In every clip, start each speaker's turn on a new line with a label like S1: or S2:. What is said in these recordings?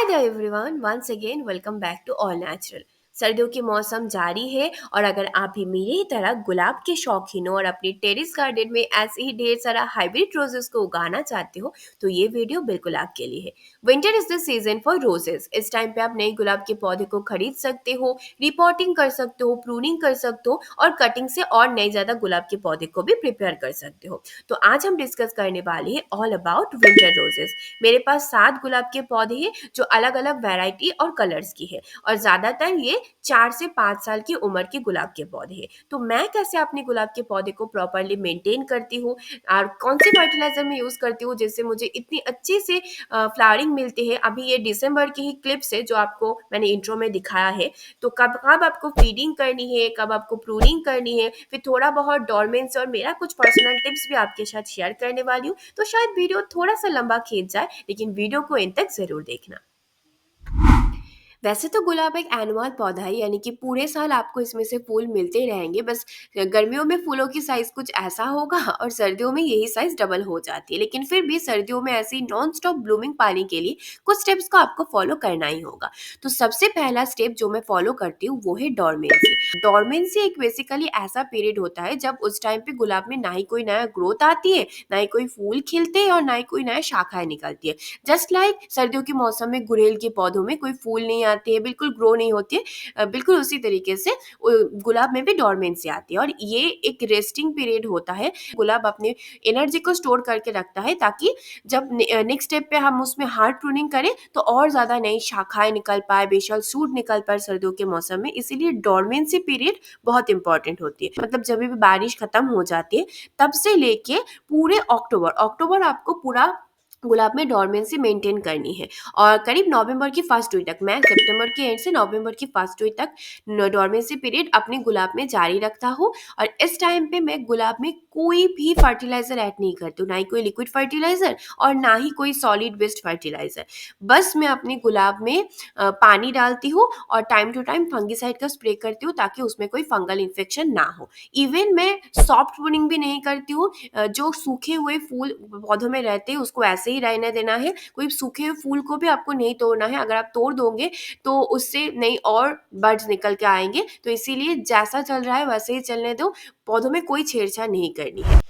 S1: There everyone, once again welcome back to all natural. सर्दियों के मौसम जारी है और अगर आप भी मेरी ही तरह गुलाब के शौकीन हो और अपनी टेरेस गार्डन में ऐसे ही ढेर सारा हाइब्रिड रोजेस को उगाना चाहते हो तो ये वीडियो बिल्कुल आपके लिए है। Winter is the season for roses. इस टाइम पे आप नए गुलाब के पौधे को खरीद सकते हो, रिपोर्टिंग कर सकते हो, प्रूनिंग कर सकते हो और कटिंग से और नए ज्यादा गुलाब के पौधे को भी प्रिपेयर कर सकते हो। तो आज हम डिस्कस करने वाले हैं ऑल अबाउट विंटर रोजेस। मेरे पास 7 गुलाब के पौधे हैं जो अलग अलग वैरायटी और कलर्स की है और ज्यादातर ये 4 से 5 साल की उम्र के गुलाब के पौधे हैं। तो मैं कैसे अपने गुलाब के पौधे को प्रॉपरली मेंटेन करती हूँ और कौन सी फर्टिलाइजर मैं यूज करती हूँ जिससे मुझे इतनी अच्छी से फ्लावरिंग मिलती है। अभी ये दिसंबर की ही क्लिप्स है जो आपको मैंने इंट्रो में दिखाया है। तो कब कब आपको फीडिंग करनी है, कब आपको प्रूनिंग करनी है, फिर थोड़ा बहुत डोरमेंस और मेरा कुछ पर्सनल टिप्स भी आपके साथ शेयर करने वाली हूँ। तो शायद वीडियो थोड़ा सा लंबा खींच जाए लेकिन वीडियो को एंड तक जरूर देखना। वैसे तो गुलाब एक एनुअल पौधा है, यानी कि पूरे साल आपको इसमें से फूल मिलते रहेंगे। बस गर्मियों में फूलों की साइज कुछ ऐसा होगा और सर्दियों में यही साइज डबल हो जाती है। लेकिन फिर भी सर्दियों में ऐसी नॉन स्टॉप ब्लूमिंग पाने के लिए कुछ स्टेप्स को आपको फॉलो करना ही होगा। तो सबसे पहला स्टेप जो मैं फॉलो करती हूँ वो है डोरमेंसी। डोरमेंसी एक बेसिकली ऐसा पीरियड होता है जब उस टाइम पे गुलाब में ना ही कोई नया ग्रोथ आती है, ना ही कोई फूल खिलते हैं और ना ही कोई नया शाखाएं निकलती है। जस्ट लाइक सर्दियों के मौसम में गुड़हल के पौधों में कोई फूल नहीं आते हैं, बिल्कुल ग्रो नहीं होती है, बिल्कुल उसी तरीके से गुलाब में भी डोरमेंसी आती है। और ये एक रेस्टिंग पीरियड होता है। गुलाब अपने एनर्जी को स्टोर करके रखता है ताकि जब नेक्स्ट स्टेप पे हम उसमें हार्ड प्रूनिंग करें तो और ज्यादा नई शाखाएं निकल पाए, बेशल सूट निकल पाए सर्दियों के मौसम में। इसीलिए डोरमेंसी पीरियड बहुत इंपॉर्टेंट होती है। मतलब जब भी बारिश खत्म हो जाती है तब से लेके पूरे अक्टूबर अक्टूबर आपको पूरा गुलाब में डोरमेंसी मेंटेन करनी है। और करीब नवंबर की फर्स्ट वीक तक, मैं सितंबर के एंड से नवंबर की फर्स्ट वीक तक डोरमेंसी पीरियड अपने गुलाब में जारी रखता हूँ। और इस टाइम पे मैं गुलाब में कोई भी फर्टिलाइजर ऐड नहीं करती हूँ, ना ही कोई लिक्विड फर्टिलाइजर और ना ही कोई सॉलिड बेस्ड फर्टिलाइजर। बस मैं अपने गुलाब में पानी डालती हूँ और टाइम टू टाइम फंगिसाइड का स्प्रे करती हूँ ताकि उसमें कोई फंगल इन्फेक्शन ना हो। इवन मैं सॉफ्ट प्रूनिंग भी नहीं करती हूँ। जो सूखे हुए फूल पौधों में रहते हैं उसको ऐसे ही रहने देना है। कोई सूखे हुए फूल को भी आपको नहीं तोड़ना है। अगर आप तोड़ दोगे तो उससे नई और बर्ड्स निकल के आएंगे। तो इसीलिए जैसा चल रहा है वैसे ही चलने दो, पौधों में कोई छेड़छाड़ नहीं करनी है।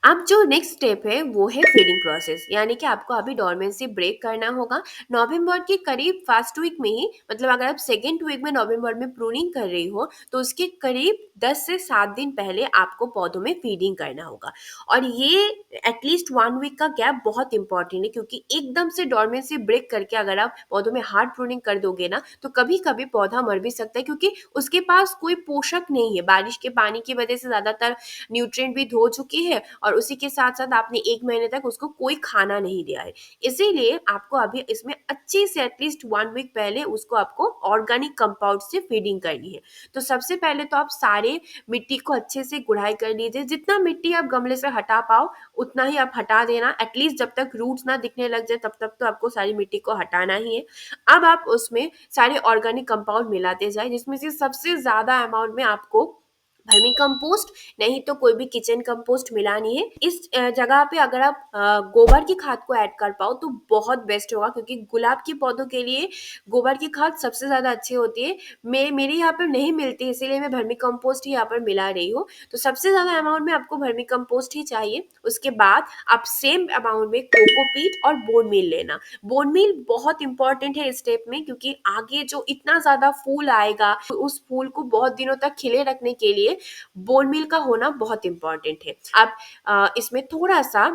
S1: अब जो नेक्स्ट स्टेप है वो है फीडिंग प्रोसेस, यानी कि आपको अभी डोरमेंसी ब्रेक करना होगा। नवंबर के करीब फर्स्ट वीक में ही, मतलब अगर आप सेकेंड वीक में नवंबर में प्रूनिंग कर रही हो तो उसके करीब 10 से 7 दिन पहले आपको पौधों में फीडिंग करना होगा। और ये एटलीस्ट 1 वीक का गैप बहुत इंपॉर्टेंट है क्योंकि एकदम से डोरमेंसी ब्रेक करके अगर आप पौधों में हार्ड प्रूनिंग कर दोगे ना तो कभी कभी पौधा मर भी सकता है क्योंकि उसके पास कोई पोषक नहीं है। बारिश के पानी की वजह से ज्यादातर न्यूट्रिएंट भी धो चुकी है और उसी के साथ साथ आपने 1 महीने तक उसको कोई खाना नहीं दिया है। इसीलिए आपको अभी इसमें अच्छे से एटलीस्ट 1 वीक पहले उसको आपको ऑर्गेनिक कंपाउंड से फीडिंग करनी है। तो सबसे पहले तो आप सारे मिट्टी को अच्छे से गुड़ाई कर लीजिए। जितना मिट्टी आप गमले से हटा पाओ उतना ही आप हटा देना। एटलीस्ट जब तक रूट्स ना दिखने लग जाए तब तक तो आपको सारी मिट्टी को हटाना ही है। अब आप उसमें सारे ऑर्गेनिक कंपाउंड मिलाते जाए, जिसमें से सबसे ज्यादा अमाउंट में आपको वर्मी कंपोस्ट नहीं तो कोई भी किचन कंपोस्ट मिलानी है। इस जगह पे अगर आप गोबर की खाद को ऐड कर पाओ तो बहुत बेस्ट होगा क्योंकि गुलाब के पौधों के लिए गोबर की खाद सबसे ज्यादा अच्छी होती है। मेरे यहाँ पर नहीं मिलती इसीलिए मैं वर्मी कंपोस्ट ही यहाँ पर मिला रही हूँ। तो सबसे ज्यादा अमाउंट में आपको वर्मी कंपोस्ट ही चाहिए। उसके बाद आप सेम अमाउंट में कोकोपीट और बोन मील लेना। बोन मील बहुत इंपॉर्टेंट है इस स्टेप में क्योंकि आगे जो इतना ज्यादा फूल आएगा उस फूल को बहुत दिनों तक खिले रखने के लिए बोन मील का होना बहुत इंपॉर्टेंट है। आप इसमें थोड़ा सा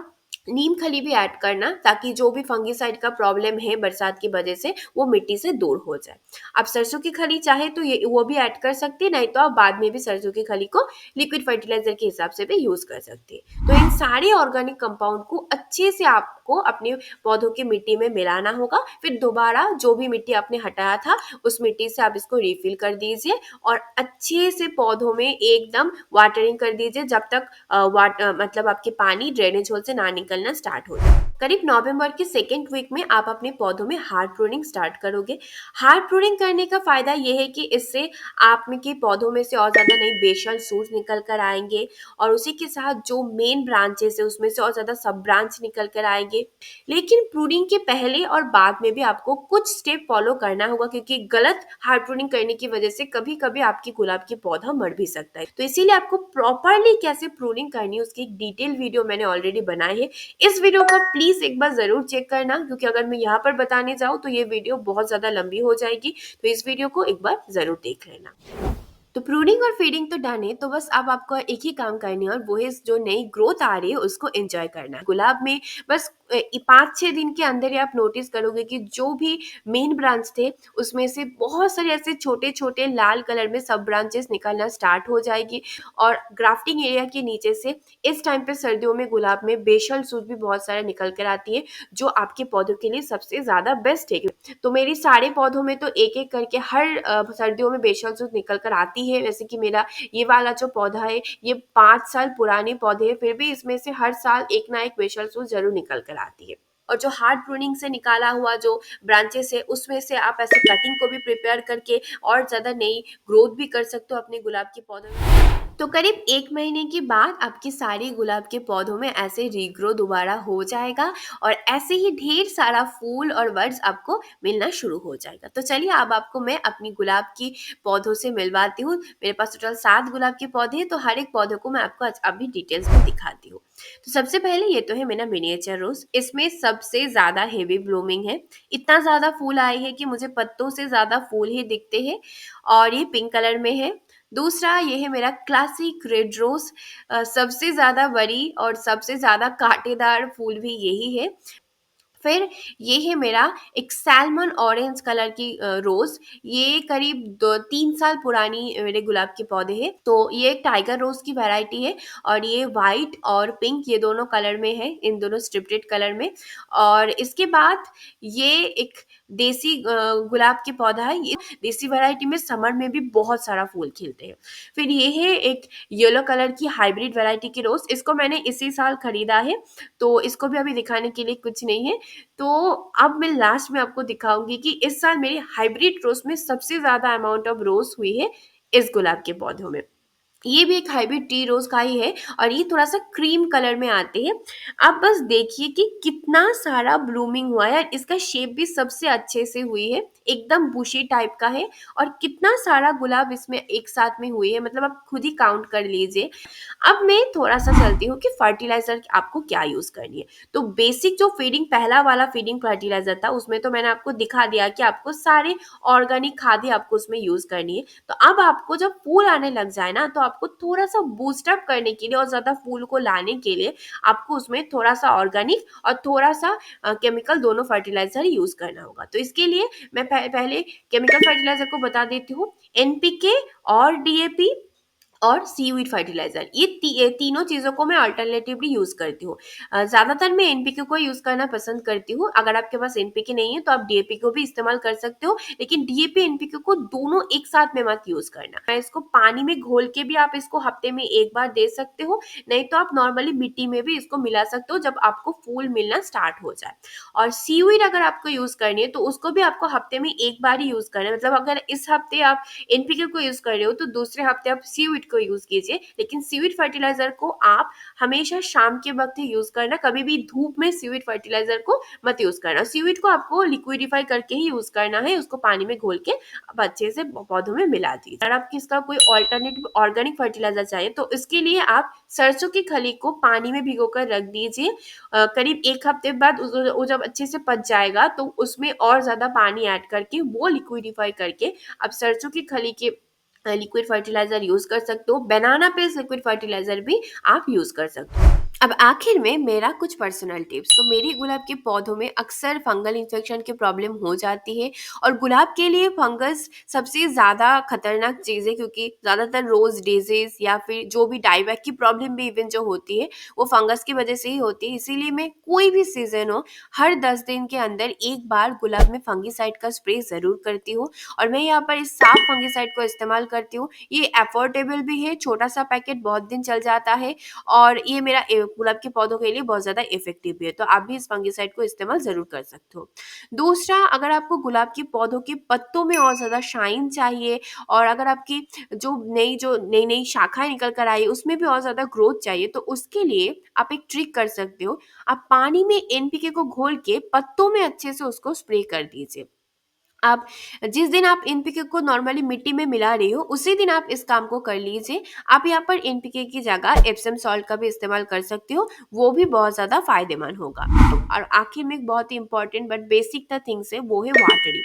S1: नीम खली भी ऐड करना ताकि जो भी फंगिसाइड का प्रॉब्लम है बरसात की वजह से वो मिट्टी से दूर हो जाए। आप सरसों की खली चाहे तो ये वो भी ऐड कर सकते हैं, नहीं तो आप बाद में भी सरसों की खली को लिक्विड फर्टिलाइजर के हिसाब से भी यूज कर सकते हैं। तो इन सारे ऑर्गेनिक कंपाउंड को अच्छे से आपको अपने पौधों की मिट्टी में मिलाना होगा। फिर दोबारा जो भी मिट्टी आपने हटाया था उस मिट्टी से आप इसको रिफिल कर दीजिए और अच्छे से पौधों में एकदम वाटरिंग कर दीजिए जब तक मतलब आपके पानी ड्रेनेज होल से ना निकलना स्टार्ट हो जाए। करीब नवंबर के सेकेंड वीक में आप अपने पौधों में हार्ड प्रूनिंग स्टार्ट करोगे। हार्ड प्रूनिंग करने का फायदा ये है कि इससे आप में के पौधों में से और ज़्यादा नई बेसल सूट निकल कर आएंगे, और उसी के साथ जो मेन ब्रांचेस है उसमें से और ज़्यादा सब ब्रांच निकल कर आएंगे। लेकिन प्रूनिंग के पहले और बाद में भी आपको कुछ स्टेप फॉलो करना होगा, क्योंकि गलत हार्ड प्रूनिंग करने की वजह से कभी कभी आपकी गुलाब की पौधा मर भी सकता है। तो इसीलिए आपको प्रॉपरली कैसे प्रूनिंग करनी है उसकी एक डिटेल वीडियो मैंने ऑलरेडी बनाई है। इस वीडियो को प्लीज एक बार जरूर चेक करना, क्योंकि अगर मैं यहाँ पर बताने जाऊँ तो ये वीडियो बहुत ज्यादा लंबी हो जाएगी। तो इस वीडियो को एक बार जरूर देख लेना। तो प्रूनिंग और फीडिंग तो डन है, तो बस अब आपको एक ही काम करनी है, और वो है जो नई ग्रोथ आ रही है उसको एंजॉय करना है। गुलाब में बस 5-6 दिन के अंदर ही आप नोटिस करोगे कि जो भी मेन ब्रांच थे उसमें से बहुत सारे ऐसे छोटे छोटे लाल कलर में सब ब्रांचेस निकलना स्टार्ट हो जाएगी। और ग्राफ्टिंग एरिया के नीचे से इस टाइम पे सर्दियों में गुलाब में बेसल सूट भी बहुत सारे निकल कर आती है, जो आपके पौधों के लिए सबसे ज्यादा बेस्ट है। तो मेरी सारे पौधों में तो एक एक करके हर सर्दियों में बेसल सूट निकल कर आती है। वैसे कि मेरा ये वाला जो पौधा है ये 5 साल पुराने पौधे हैं, फिर भी इसमें से हर साल एक ना एक बेसल सूट जरूर निकल कर आती है। और जो हार्ड प्रूनिंग से निकाला हुआ जो ब्रांचेस है उसमें से आप ऐसे कटिंग को भी प्रिपेयर करके और ज्यादा नई ग्रोथ भी कर सकते हो अपने गुलाब के पौधों में। तो करीब 1 महीने के बाद आपके सारे गुलाब के पौधों में ऐसे रीग्रो दोबारा हो जाएगा, और ऐसे ही ढेर सारा फूल और बर्ड्स आपको मिलना शुरू हो जाएगा। तो चलिए अब आपको मैं अपनी गुलाब की पौधों से मिलवाती हूँ। मेरे पास टोटल 7 गुलाब के पौधे हैं, तो हर एक पौधे को मैं आपको आज अभी डिटेल्स में दिखाती हूँ। तो सबसे पहले ये तो है मेरा मिनिएचर रोज। इसमें सबसे ज्यादा हेवी ब्लूमिंग है, इतना ज्यादा फूल आए हैं कि मुझे पत्तों से ज्यादा फूल ही दिखते हैं, और ये पिंक कलर में है। दूसरा ये है मेरा क्लासिक रेड रोज। सबसे ज्यादा बड़ी और सबसे ज्यादा कांटेदार फूल भी यही है। फिर ये है मेरा एक सैल्मन ऑरेंज कलर की रोज। ये करीब 2-3 साल पुरानी मेरे गुलाब के पौधे हैं। तो ये एक टाइगर रोज की वैरायटी है, और ये वाइट और पिंक ये दोनों कलर में है, इन दोनों स्ट्रिप्टेड कलर में। और इसके बाद ये एक देसी गुलाब के पौधा है। ये देसी वैरायटी में समर में भी बहुत सारा फूल खिलते हैं। फिर ये है एक येलो कलर की हाइब्रिड वैरायटी की रोज। इसको मैंने इसी साल खरीदा है, तो इसको भी अभी दिखाने के लिए कुछ नहीं है। तो अब मैं लास्ट में आपको दिखाऊंगी कि इस साल मेरी हाइब्रिड रोज में सबसे ज्यादा अमाउंट ऑफ रोज हुई है इस गुलाब के पौधों में। ये भी एक हाइब्रिड टी रोज का ही है, और ये थोड़ा सा क्रीम कलर में आते हैं। आप बस देखिए कि कितना सारा ब्लूमिंग हुआ है, और इसका शेप भी सबसे अच्छे से हुई है, एकदम बुशी टाइप का है। और कितना सारा गुलाब इसमें एक साथ में हुई है, मतलब आप खुद ही काउंट कर लीजिए। अब मैं थोड़ा सा चलती हूँ कि फर्टिलाइजर आपको क्या यूज करनी है। तो बेसिक जो फीडिंग पहला वाला फीडिंग फर्टिलाइजर था उसमें तो मैंने आपको दिखा दिया कि आपको सारे ऑर्गेनिक खाद्य आपको उसमें यूज करनी है। तो अब आपको जब फूल आने लग जाए ना, तो आपको थोड़ा सा बूस्ट अप करने के लिए और ज्यादा फूल को लाने के लिए आपको उसमें थोड़ा सा ऑर्गेनिक और थोड़ा सा केमिकल दोनों फर्टिलाइजर यूज करना होगा। तो इसके लिए मैं पहले केमिकल फर्टिलाइजर को बता देती हूँ। एनपीके और डीएपी और सीवीड फर्टिलाइजर, ये तीनों चीजों को मैं अल्टरनेटिवली यूज करती हूँ। ज्यादातर मैं एनपीके को यूज करना पसंद करती हूँ। अगर आपके पास एनपीके नहीं है तो आप डीएपी को भी इस्तेमाल कर सकते हो, लेकिन डीएपी एनपीके को दोनों एक साथ में मत यूज करना। मैं इसको पानी में घोल के भी आप इसको हफ्ते में एक बार दे सकते हो, नहीं तो आप नॉर्मली मिट्टी में भी इसको मिला सकते हो जब आपको फूल मिलना स्टार्ट हो जाए। और सीवीड अगर आपको यूज करनी है तो उसको भी आपको हफ्ते में एक बार ही यूज करना है। मतलब अगर इस हफ्ते आप एनपीके को यूज कर रहे हो तो दूसरे हफ्ते आप सीवीड को यूज कीजिए, लेकिन सीवीड फर्टिलाइजर को आप हमेशा शाम के वक्त ही यूज करना। कभी भी धूप में सीवीड फर्टिलाइजर को मत यूज करना। सीवीड को आपको लिक्विडिफाई करके ही यूज करना है, उसको पानी में घोल के आप अच्छे से पौधों में मिला दीजिए। अगर आपको इसका कोई ऑल्टरनेटिव ऑर्गेनिक फर्टिलाइजर चाहिए तो इसके लिए आप सरसों की खली को पानी में भिगोकर रख दीजिए। करीब एक हफ्ते बाद वो जब अच्छे से पच जाएगा तो उसमें और ज्यादा पानी ऐड करके वो लिक्विडिफाई करके आप सरसों की खली के लिक्विड फर्टिलाइजर यूज कर सकते हो। बनाना पेस्ट लिक्विड फर्टिलाइजर भी आप यूज कर सकते हो। अब आखिर में मेरा कुछ पर्सनल टिप्स। तो मेरी गुलाब के पौधों में अक्सर फंगल इन्फेक्शन की प्रॉब्लम हो जाती है, और गुलाब के लिए फंगस सबसे ज़्यादा खतरनाक चीज़ है, क्योंकि ज़्यादातर रोज डिजीज या फिर जो भी डाईबैक की प्रॉब्लम भी इवन जो होती है वो फंगस की वजह से ही होती है। इसीलिए मैं कोई भी सीजन हो हर 10 दिन के अंदर एक बार गुलाब में फंगीसाइड का स्प्रे ज़रूर करती हूँ। और मैं यहाँ पर इस साफ फंगीसाइड को इस्तेमाल करती हूँ। ये अफोर्डेबल भी है, छोटा सा पैकेट बहुत दिन चल जाता है, और ये मेरा गुलाब के पौधों के लिए बहुत ज़्यादा इफ़ेक्टिव भी है। तो आप भी इस फंगिसाइड को इस्तेमाल ज़रूर कर सकते हो। दूसरा, अगर आपको गुलाब के पौधों के पत्तों में और ज़्यादा शाइन चाहिए और अगर आपकी जो नई-नई शाखाएँ निकल कर आई है, उसमें भी और ज़्यादा ग्रोथ चाहिए, तो उसके लिए आप एक ट्रिक कर सकते हो। आप पानी में एनपीके को घोल के पत्तों में अच्छे से उसको स्प्रे कर दीजिए। आप जिस दिन आप एनपीके को नॉर्मली मिट्टी में मिला रही हो, उसी दिन आप इस काम को कर लीजिए। आप यहाँ पर एनपीके की जगह एप्सम सॉल्ट का भी इस्तेमाल कर सकते हो, वो भी बहुत ज़्यादा फ़ायदेमंद होगा। और आखिर में एक बहुत ही important but basic the things है, वो है वाटरिंग।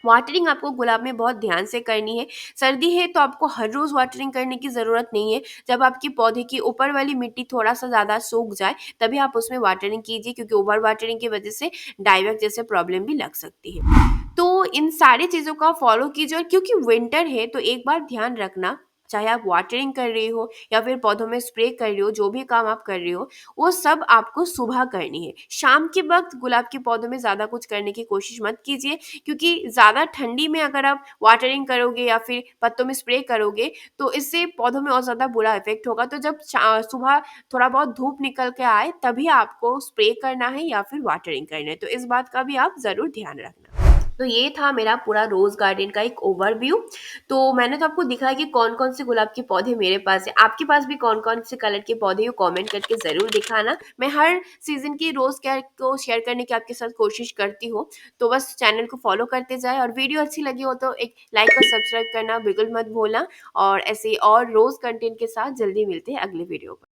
S1: वाटरिंग आपको गुलाब में बहुत ध्यान से करनी है। सर्दी है तो आपको हर रोज़ वाटरिंग करने की ज़रूरत नहीं है। जब आपकी पौधे की ऊपर वाली मिट्टी थोड़ा-सा ज़्यादा सूख जाए, तभी आप उसमें वाटरिंग कीजिए, क्योंकि ओवर वाटरिंग की वजह से डाइवैक जैसे प्रॉब्लम भी लग सकती है। तो इन सारी चीज़ों का फॉलो कीजिए, और क्योंकि विंटर है तो एक बात ध्यान रखना, चाहे आप वाटरिंग कर रही हो या फिर पौधों में स्प्रे कर रही हो, जो भी काम आप कर रही हो, वो सब आपको सुबह करनी है। शाम के वक़्त गुलाब के पौधों में ज़्यादा कुछ करने की कोशिश मत कीजिए, क्योंकि ज़्यादा ठंडी में अगर आप वाटरिंग करोगे या फिर पत्तों में स्प्रे करोगे, तो इससे पौधों में और ज़्यादा बुरा इफ़ेक्ट होगा। तो जब सुबह थोड़ा बहुत धूप निकल के आए, तभी आपको स्प्रे करना है या फिर वाटरिंग करना है। तो इस बात का भी आप ज़रूर ध्यान रखना। तो ये था मेरा पूरा रोज़ गार्डन का एक ओवरव्यू। तो मैंने तो आपको दिखाया कि कौन-कौन से गुलाब के पौधे मेरे पास हैं। आपके पास भी कौन-कौन से कलर के पौधे हैं, कमेंट करके ज़रूर दिखाना। मैं हर सीज़न की रोज़ केयर को शेयर करने की आपके साथ कोशिश करती हूँ। तो बस चैनल को फ़ॉलो करते जाएँ, और वीडियो अच्छी लगी हो तो एक लाइक और सब्सक्राइब करना बिल्कुल मत भूलना। और ऐसे ही और रोज़ कंटेंट के साथ जल्दी मिलते हैं अगले वीडियो पर।